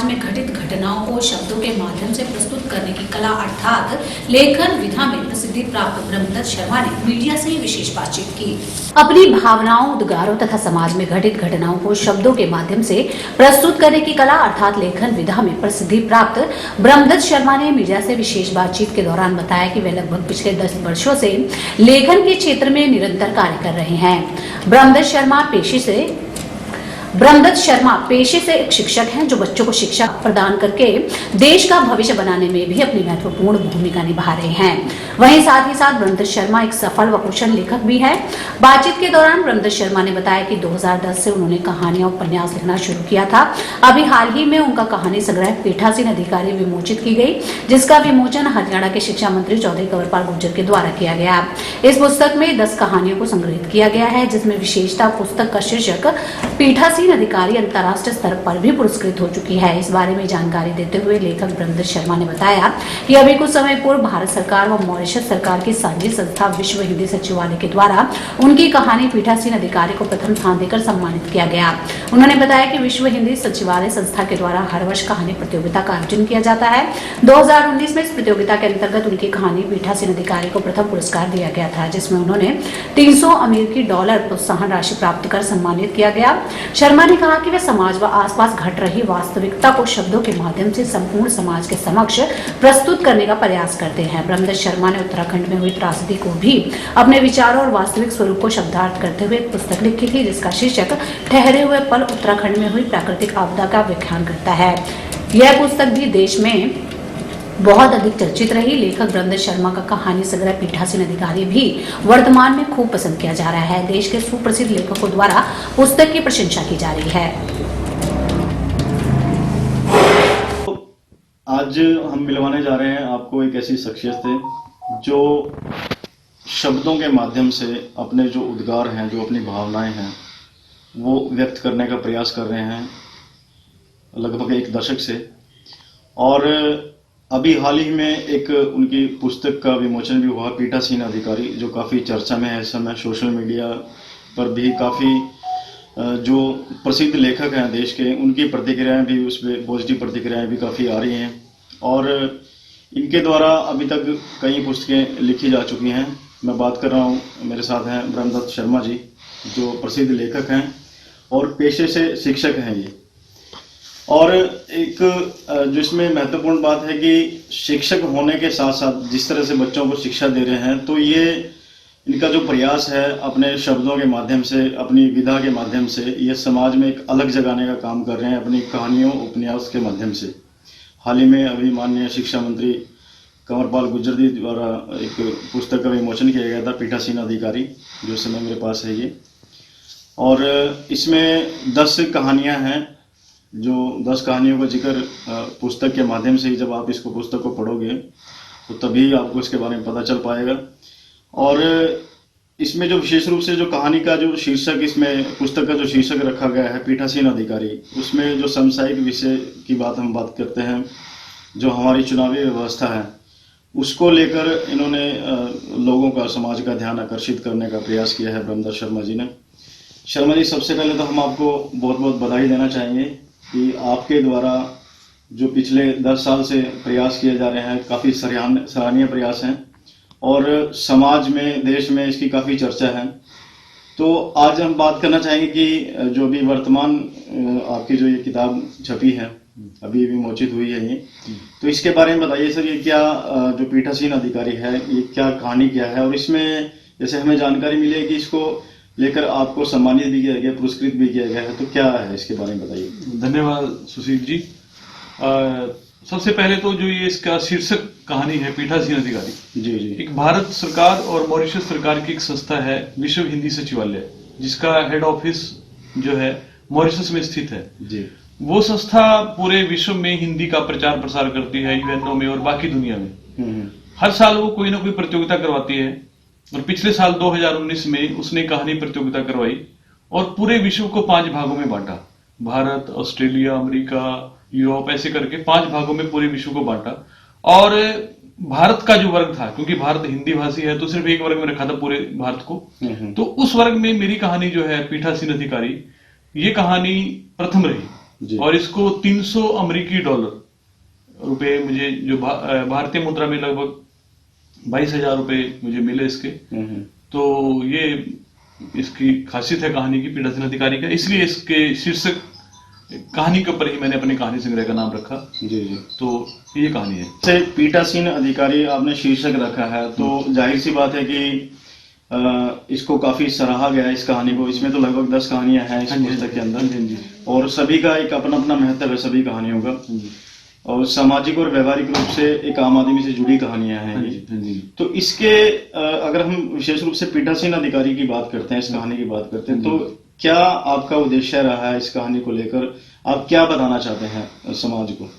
में घटित घटनाओं को शब्दों के माध्यम से प्रस्तुत करने की कला अर्थात लेखन विधा में प्रसिद्धि प्राप्त ब्रह्मदत्त शर्मा ने मीडिया से विशेष बातचीत की। अपनी भावनाओं, उद्गारों तथा समाज में घटित घटनाओं को शब्दों के माध्यम से प्रस्तुत करने की कला अर्थात लेखन विधा में प्रसिद्धि प्राप्त ब्रह्मदत्त शर्मा ने मीडिया से विशेष बातचीत के दौरान बताया कि वे लगभग पिछले 10 वर्षों से लेखन के क्षेत्र में निरंतर कार्य कर रहे हैं। ब्रह्मदत्त शर्मा पेशे से एक शिक्षक हैं जो बच्चों को शिक्षा प्रदान करके देश का भविष्य बनाने में भी अपनी महत्वपूर्ण भूमिका निभा रहे हैं। वहीं साथ ही साथ ब्रह्मदत्त शर्मा एक सफल व कुशल लेखक भी हैं। बातचीत के दौरान ब्रह्मदत्त शर्मा ने बताया कि 2010 से उन्होंने कहानियां उपन्यास लिखना शुरू किया था। अभी हाल ही में उनका कहानी संग्रह पीठासीन अधिकारी विमोचित की गई, जिसका विमोचन हरियाणा के शिक्षा मंत्री चौधरी कंवरपाल गुर्जर के द्वारा किया गया। इस पुस्तक में 10 कहानियों को संग्रहित किया गया है, जिसमें विशेषता पुस्तक का शीर्षक पीठासीन अधिकारी अंतर्राष्ट्रीय स्तर पर भी पुरस्कृत हो चुकी है। इस बारे में जानकारी देते हुए लेखक ब्रह्मदत्त शर्मा ने बताया कि अभी कुछ समय पूर्व भारत सरकार व मॉरिशस सरकार की साझी संस्था विश्व हिंदी सचिवालय के द्वारा उनकी कहानी पीठासीन अधिकारी को प्रथम स्थान देकर सम्मानित किया गया। उन्होंने बताया कि विश्व हिंदी सचिवालय संस्था के द्वारा हर वर्ष कहानी प्रतियोगिता का आयोजन किया जाता है। 2019 में इस प्रतियोगिता के अंतर्गत उनकी कहानी पीठासीन अधिकारी को प्रथम पुरस्कार दिया गया था, जिसमें उन्होंने $300 प्रोत्साहन राशि प्राप्त कर सम्मानित किया गया। शर्मा ने कहा कि वे समाज व आसपास घट रही वास्तविकता को शब्दों के माध्यम से संपूर्ण समाज के समक्ष प्रस्तुत करने का प्रयास करते हैं। ब्रह्मदत्त शर्मा ने उत्तराखंड में हुई त्रासदी को भी अपने विचारों और वास्तविक स्वरूप को शब्दार्थ करते हुए एक पुस्तक लिखी थी, जिसका शीर्षक ठहरे हुए पल उत्तराखंड में हुई प्राकृतिक आपदा का व्याख्यान करता है। यह पुस्तक भी देश में बहुत अधिक चर्चित रही। लेखक ब्रह्मदत्त शर्मा का कहानी संग्रह पीठासीन अधिकारी भी वर्तमान में खूब पसंद किया जा रहा है। देश के सुप्रसिद्ध लेखकों द्वारा पुस्तक की प्रशंसा की जा रही है। आज हम मिलवाने जा रहे हैं आपको एक ऐसी शख्सियत से जो शब्दों के माध्यम से अपने जो उद्गार हैं, जो अपनी भावनाएं हैं, वो व्यक्त करने का प्रयास कर रहे हैं लगभग एक दशक से। और अभी हाल ही में एक उनकी पुस्तक का विमोचन भी हुआ, पीठासीन अधिकारी, जो काफ़ी चर्चा में है इस समय। सोशल मीडिया पर भी काफ़ी जो प्रसिद्ध लेखक हैं देश के, उनकी प्रतिक्रियाएं भी, उस पर पॉजिटिव प्रतिक्रियाएं भी काफ़ी आ रही हैं। और इनके द्वारा अभी तक कई पुस्तकें लिखी जा चुकी हैं। मैं बात कर रहा हूँ, मेरे साथ हैं ब्रह्मदत्त शर्मा जी, जो प्रसिद्ध लेखक हैं और पेशे से शिक्षक हैं ये। और एक जो इसमें महत्वपूर्ण बात है कि शिक्षक होने के साथ साथ जिस तरह से बच्चों को शिक्षा दे रहे हैं, तो ये इनका जो प्रयास है अपने शब्दों के माध्यम से, अपनी विधा के माध्यम से, ये समाज में एक अलग जगाने का काम कर रहे हैं अपनी कहानियों, उपन्यास के माध्यम से। हाल ही में अभी माननीय शिक्षा मंत्री कंवरपाल गुर्जर जी द्वारा एक पुस्तक का विमोचन किया गया था, पीठासीन अधिकारी, जो इस समय मेरे पास है ये। और इसमें 10 कहानियाँ हैं, जो 10 कहानियों का जिक्र पुस्तक के माध्यम से ही, जब आप इसको पुस्तक को पढ़ोगे तो तभी आपको इसके बारे में पता चल पाएगा। और इसमें जो विशेष रूप से जो कहानी का जो शीर्षक, इसमें पुस्तक का जो शीर्षक रखा गया है पीठासीन अधिकारी, उसमें जो समसामयिक विषय की हम बात करते हैं, जो हमारी चुनावी व्यवस्था है, उसको लेकर इन्होंने लोगों का, समाज का ध्यान आकर्षित करने का प्रयास किया है ब्रह्मदत्त शर्मा जी ने। शर्मा जी, सबसे पहले तो हम आपको बहुत बहुत बधाई देना चाहेंगे कि आपके द्वारा जो पिछले 10 साल से प्रयास किए जा रहे हैं, काफ़ी सराहनीय प्रयास हैं और समाज में, देश में इसकी काफ़ी चर्चा है। तो आज हम बात करना चाहेंगे कि जो भी वर्तमान आपकी जो ये किताब छपी है, अभी विमोचित हुई है ये, तो इसके बारे में बताइए सर। ये क्या जो पीठासीन अधिकारी है, ये क्या कहानी क्या है? और इसमें जैसे हमें जानकारी मिली है कि इसको लेकर आपको सम्मानित भी किया गया, पुरस्कृत भी किया गया है, तो क्या है इसके बारे में बताइए। धन्यवाद सुशील जी। सबसे पहले तो जो ये इसका शीर्षक कहानी है पीठासीन अधिकारी, जी जी, एक भारत सरकार और मॉरिशस सरकार की एक संस्था है, विश्व हिंदी सचिवालय, जिसका हेड ऑफिस जो है मॉरिशस में स्थित है जी। वो संस्था पूरे विश्व में हिंदी का प्रचार प्रसार करती है, यूएनओ में और बाकी दुनिया में। हर साल वो कोई ना कोई प्रतियोगिता करवाती है और पिछले साल 2019 में उसने कहानी प्रतियोगिता करवाई और पूरे विश्व को 5 भागों में बांटा। भारत, ऑस्ट्रेलिया, अमेरिका, यूरोप, ऐसे करके 5 भागों में पूरे विश्व को बांटा। और भारत का जो वर्ग था, क्योंकि भारत हिंदी भाषी है, तो सिर्फ एक वर्ग में रखा था पूरे भारत को। तो उस वर्ग में मेरी कहानी जो है पीठासीन अधिकारी, ये कहानी प्रथम रही। जी। और इसको 300 अमेरिकी डॉलर रुपए मुझे जो भारतीय मुद्रा में लगभग 22,000 रुपए मुझे मिले इसके। तो ये इसकी खासियत है कहानी की, पीठासीन अधिकारी का, इसलिए इसके शीर्षक कहानी के ऊपर ही मैंने अपने कहानी संग्रह का नाम रखा। जी जी। तो ये कहानी है। से पीठासीन अधिकारी आपने शीर्षक रखा है, तो जाहिर सी बात है कि इसको काफी सराहा गया है इस कहानी को। इसमें तो लगभग 10 कहानियां हैं इस पुस्तक के अंदर, और सभी का एक अपना अपना महत्व है सभी कहानियों का, और सामाजिक और व्यवहारिक रूप से एक आम आदमी से जुड़ी कहानियां हैं ये। तो इसके अगर हम विशेष रूप से पीठासीन अधिकारी की बात करते हैं, इस कहानी की बात करते हैं, तो क्या आपका उद्देश्य रहा है इस कहानी को लेकर? आप क्या बताना चाहते हैं समाज को?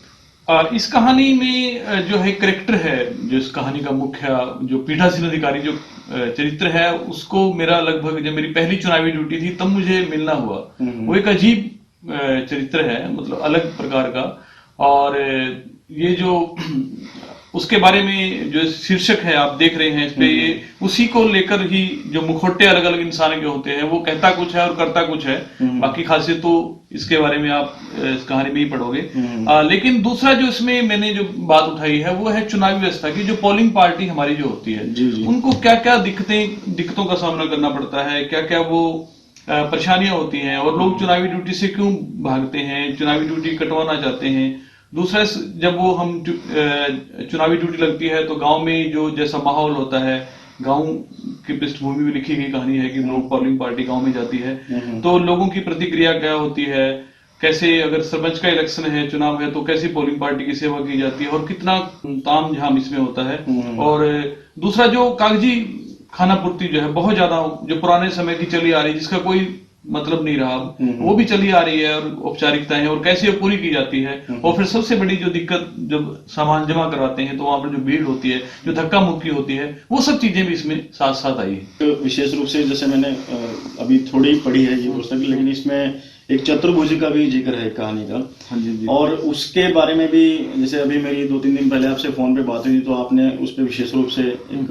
इस कहानी में जो है करेक्टर है, जो इस कहानी का मुख्य जो पीठासीन अधिकारी जो चरित्र है, उसको मेरा लगभग जब मेरी पहली चुनावी ड्यूटी थी तब मुझे मिलना हुआ। वो एक अजीब चरित्र है, मतलब अलग प्रकार का। और ये जो उसके बारे में जो शीर्षक है आप देख रहे हैं इस पे, ये उसी को लेकर ही जो मुखौटे अलग अलग इंसान के होते हैं, वो कहता कुछ है और करता कुछ है। बाकी खासियत तो इसके बारे में आप इस कहानी में ही पढ़ोगे। लेकिन दूसरा जो इसमें मैंने जो बात उठाई है वो है चुनावी व्यवस्था की। जो पोलिंग पार्टी हमारी जो होती है, उनको क्या क्या दिक्कतों का सामना करना पड़ता है, क्या क्या वो परेशानियां होती हैं, और लोग चुनावी ड्यूटी से क्यों भागते हैं, चुनावी ड्यूटी कटवाना चाहते हैं। दूसरा, जब वो हम चुनावी ड्यूटी लगती है तो गांव में जो जैसा माहौल होता है, गांव की पृष्ठभूमि में लिखी गई कहानी है कि लोग पोलिंग पार्टी गांव में जाती है तो लोगों की प्रतिक्रिया क्या होती है, कैसे अगर सरपंच का इलेक्शन है, चुनाव है, तो कैसी पोलिंग पार्टी की सेवा की जाती है, और कितना ताम झाम इसमें होता है। और दूसरा, जो कागजी खाना पूर्ति जो है बहुत ज्यादा, जो पुराने समय की चली आ रही, जिसका कोई मतलब नहीं रहा, वो भी चली आ रही है, और औपचारिकताएं हैं और कैसे वो पूरी की जाती है। और फिर सबसे बड़ी जो दिक्कत, जब सामान जमा करवाते हैं तो वहां पर जो भीड़ होती है, जो धक्का मुक्की होती है, वो सब चीजें भी इसमें साथ साथ आई है। तो विशेष रूप से जैसे मैंने अभी थोड़ी पढ़ी है ये पुस्तक, लेकिन इसमें एक चतुर्भुज का भी जिक्र है कहानी का। हाँ जी। और उसके बारे में भी, जैसे अभी मेरी 2-3 दिन पहले आपसे फोन पे बात हुई, तो आपने उस पर विशेष रूप से एक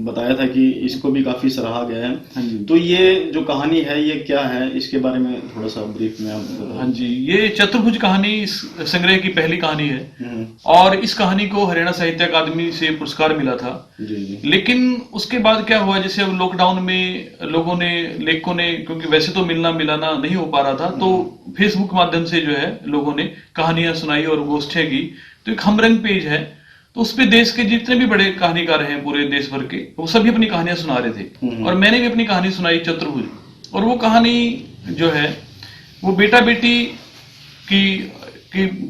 बताया था कि इसको भी काफी सराहा गया है। हाँ जी। तो ये जो कहानी है ये क्या है, इसके बारे में थोड़ा सा ब्रीफ में आप बताओ। हाँ जी, ये चतुर्भुज कहानी इस संग्रह की पहली कहानी है, और इस कहानी को हरियाणा साहित्य अकादमी से पुरस्कार मिला था। जी। लेकिन उसके बाद क्या हुआ, जैसे अब लॉकडाउन में लेखकों ने, क्योंकि वैसे तो मिलना मिलाना नहीं हो पा रहा था, तो फेसबुक माध्यम से जो है लोगों ने कहानियां सुनाई और गोष्ठियां की। तो एक हमरंग पेज है, तो उस पे देश के जितने भी बड़े कहानीकार हैं पूरे देश भर के, वो सभी अपनी कहानियां सुना रहे थे, और मैंने भी अपनी कहानी सुनाई चतुर्भुज। और वो कहानी जो है वो बेटा बेटी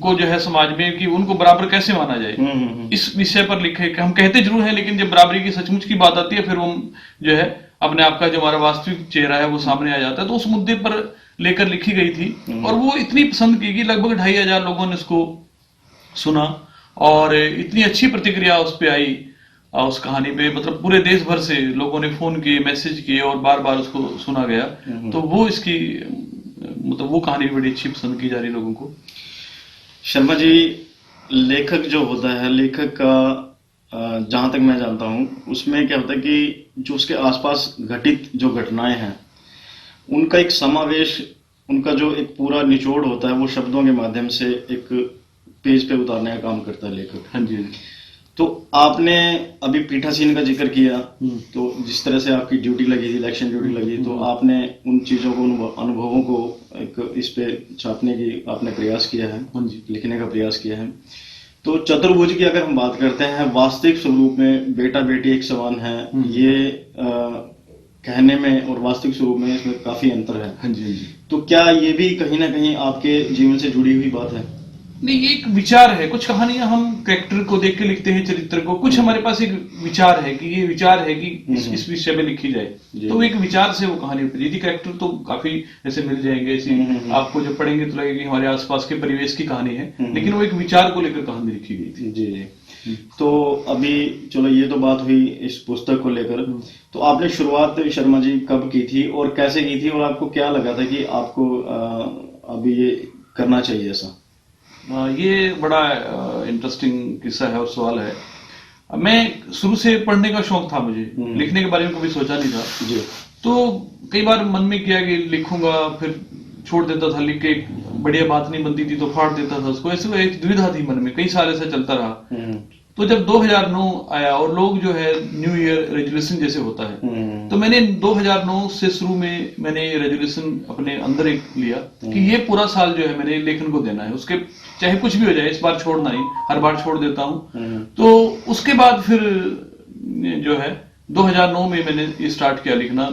को जो है समाज में कि उनको बराबर कैसे माना जाए, इस विषय पर लिखे। हम कहते जरूर हैं, लेकिन जब बराबरी की सचमुच की बात आती है, फिर वो जो है अपने आप का जो हमारा वास्तविक चेहरा है वो सामने आ जाता है। तो उस मुद्दे पर लेकर लिखी गई थी, और वो इतनी पसंद की कि लगभग 2,500 लोगों ने उसको सुना, और इतनी अच्छी प्रतिक्रिया उस पे आई उस कहानी पे, मतलब पूरे देश भर से लोगों ने फोन किए, मैसेज किए, और बार बार उसको सुना गया। तो वो इसकी मतलब वो कहानी बड़ी अच्छी पसंद की जा रही लोगों को। शर्मा जी, लेखक जो होता है, लेखक का जहां तक मैं जानता हूं, उसमें क्या होता है कि जो उसके आसपास घटित जो घटनाएं हैं उनका एक समावेश, उनका जो एक पूरा निचोड़ होता है, वो शब्दों के माध्यम से एक पेज पे उतारने का काम करता है लेखक। हाँ जी। तो आपने अभी पीठासीन का जिक्र किया, तो जिस तरह से आपकी ड्यूटी लगी थी, इलेक्शन ड्यूटी लगी, तो आपने उन चीजों को, उन अनुभवों को एक इस पे छापने की आपने प्रयास किया है, लिखने का प्रयास किया है। तो चतुर्भुज की अगर हम बात करते हैं, वास्तविक स्वरूप में बेटा बेटी एक समान है, ये कहने में और वास्तविक स्वरूप में इसमें काफी अंतर है। हाँ जी। तो क्या ये भी कहीं ना कहीं आपके जीवन से जुड़ी हुई बात है? नहीं, ये एक विचार है। कुछ कहानियां हम कैरेक्टर को देख के लिखते हैं, चरित्र को। कुछ हमारे पास एक विचार है कि ये विचार है कि इस विषय में लिखी जाए, तो एक विचार से वो कहानी उपजी थी। कैरेक्टर तो काफी ऐसे मिल जाएंगे, ऐसी आपको जब पढ़ेंगे तो लगेगा कि हमारे आसपास के परिवेश की कहानी है, लेकिन वो एक विचार को लेकर कहानी लिखी गई थी। जी। तो अभी चलो ये तो बात हुई इस पुस्तक को लेकर, तो आपने शुरुआत शर्मा जी कब की थी और कैसे की थी, और आपको क्या लगा था कि आपको अभी ये करना चाहिए ऐसा? ये बड़ा इंटरेस्टिंग किस्सा है और सवाल है। मैं शुरू से पढ़ने का शौक था मुझे, लिखने के बारे में कभी सोचा नहीं था जी। तो कई बार मन में किया कि लिखूंगा, फिर छोड़ देता था, लिख के बढ़िया बात नहीं बनती थी तो फाड़ देता था उसको। ऐसे एक दुविधा थी मन में, कई साल ऐसा चलता रहा। तो जब 2009 आया और लोग जो है न्यू ईयर रेजोल्यूशन जैसे होता है, तो मैंने 2009 से शुरू में मैंने ये रेजोल्यूशन अपने अंदर एक लिया कि ये पूरा साल जो है मैंने लेखन को देना है, उसके चाहे कुछ भी हो जाए, इस बार छोड़ना नहीं, हर बार छोड़ देता हूँ। तो उसके बाद फिर जो है 2009 में मैंने ये स्टार्ट किया लिखना,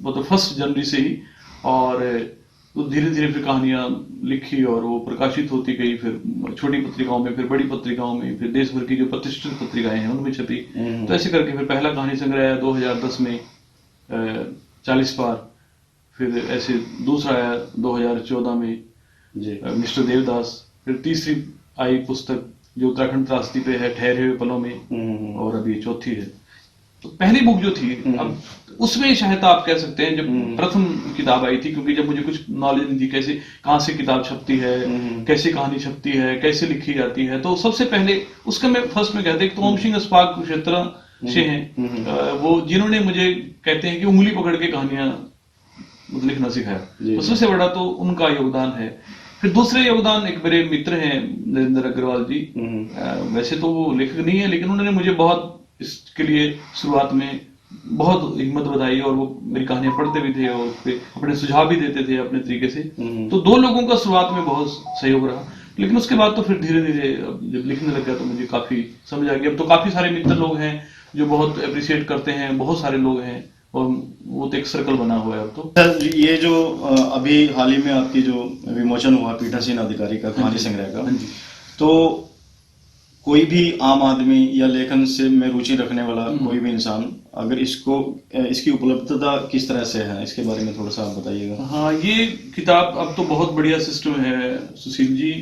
वो तो 1 जनवरी से ही, और तो धीरे धीरे फिर कहानियां लिखी और वो प्रकाशित होती गई, फिर छोटी पत्रिकाओं में, फिर बड़ी पत्रिकाओं में, फिर देश भर की जो प्रतिष्ठित पत्रिकाएं हैं उनमें छपी। तो ऐसे करके फिर पहला कहानी संग्रह आया 2010 में 40 पार, फिर ऐसे दूसरा आया 2014 में मिस्टर देवदास, फिर तीसरी आई पुस्तक जो उत्तराखंड त्रासदी पे है, ठहरे हुए पलों में, और अभी चौथी है। तो पहली बुक जो थी, अब उसमें शायद आप कह सकते हैं जब प्रथम किताब आई थी, क्योंकि जब मुझे कुछ नॉलेज नहीं थी कैसे कहाँ से किताब छपती है, कैसे कहानी छपती है, कैसे लिखी जाती है, तो सबसे पहले उसका मैं फर्स्ट में कहते तो ओम सिंह अस्पाक कुरुक्षेत्र से हैं, वो जिन्होंने मुझे कहते हैं कि उंगली पकड़ के कहानियां लिखना सिखाया, तो सबसे बड़ा तो उनका योगदान है। फिर दूसरे योगदान एक मेरे मित्र हैं नरेंद्र अग्रवाल जी, वैसे तो वो लेखक नहीं है लेकिन उन्होंने मुझे बहुत इसके लिए शुरुआत में बहुत हिम्मत बताई, और वो मेरी कहानियां पढ़ते भी थे और उसपे अपने सुझाव भी देते थे अपने तरीके से। तो 2 लोगों का शुरुआत में बहुत सहयोग रहा, लेकिन उसके बाद तो फिर धीरे धीरे जब लिखने लग गया तो मुझे काफी समझ आ गया। अब तो काफी सारे मित्र लोग हैं जो बहुत अप्रिशिएट करते हैं, बहुत सारे लोग हैं, और वो तो एक सर्कल बना हुआ है अब तो। सर, ये जो अभी हाल ही में आपकी जो विमोचन हुआ पीठासीन अधिकारी का कहानी संग्रह का, तो कोई भी आम आदमी या लेखन से में रुचि रखने वाला कोई भी इंसान अगर इसकी उपलब्धता किस तरह से है, इसके बारे में थोड़ा सा आप बताइएगा। हाँ, ये किताब अब तो बहुत बढ़िया सिस्टम है सुशील जी,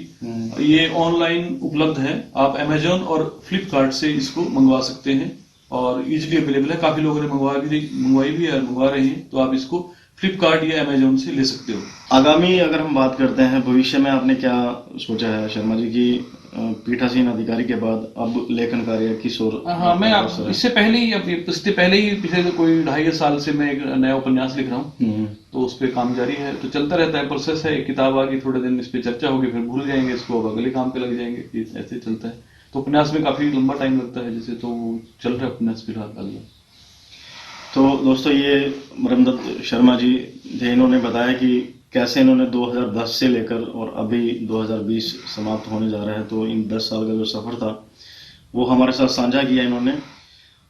ये ऑनलाइन उपलब्ध है, आप अमेजोन और फ्लिपकार्ट से इसको मंगवा सकते हैं और इजीली अवेलेबल है। काफी लोगों ने मंगवाई भी है, मंगवा रहे हैं, तो आप इसको फ्लिपकार्ट या अमेजोन से ले सकते हो। आगामी अगर हम बात करते हैं भविष्य में, आपने क्या सोचा है शर्मा जी की पीठासीन अधिकारी के बाद अब लेखन कार्य किस ओर? हाँ, मैं इससे पहले ही पिछले कोई 2.5 साल से मैं एक नया उपन्यास लिख रहा हूँ, तो उस पर काम जारी है, तो चलता रहता है, प्रोसेस है। किताब आ गई, थोड़े दिन इस पे चर्चा होगी, फिर भूल जाएंगे इसको, अब अगले काम पे लग जाएंगे, ऐसे चलता है। तो उपन्यास में काफी लंबा टाइम लगता है जैसे, तो चल रहा है उपन्यास फिलहाल। तो दोस्तों, ये ब्रह्मदत्त शर्मा जी थे, इन्होंने बताया कि कैसे इन्होंने 2010 से लेकर और अभी 2020 समाप्त होने जा रहा है, तो इन 10 साल का जो सफर था वो हमारे साथ साझा किया इन्होंने,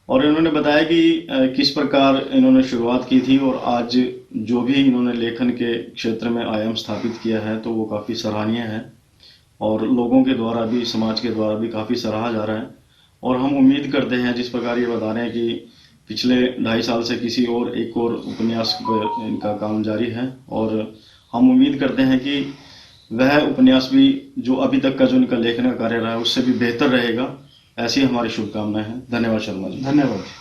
और इन्होंने बताया कि किस प्रकार इन्होंने शुरुआत की थी और आज जो भी इन्होंने लेखन के क्षेत्र में आयाम स्थापित किया है तो वो काफ़ी सराहनीय है और लोगों के द्वारा भी, समाज के द्वारा भी काफ़ी सराहा जा रहा है। और हम उम्मीद करते हैं, जिस प्रकार ये बता रहे हैं कि पिछले 2.5 साल से किसी और एक और उपन्यास पर इनका काम जारी है, और हम उम्मीद करते हैं कि वह उपन्यास भी जो अभी तक का जो इनका लेखन का कार्य रहा है उससे भी बेहतर रहेगा। ऐसी हमारी शुभकामनाएं हैं। धन्यवाद शर्मा जी। धन्यवाद।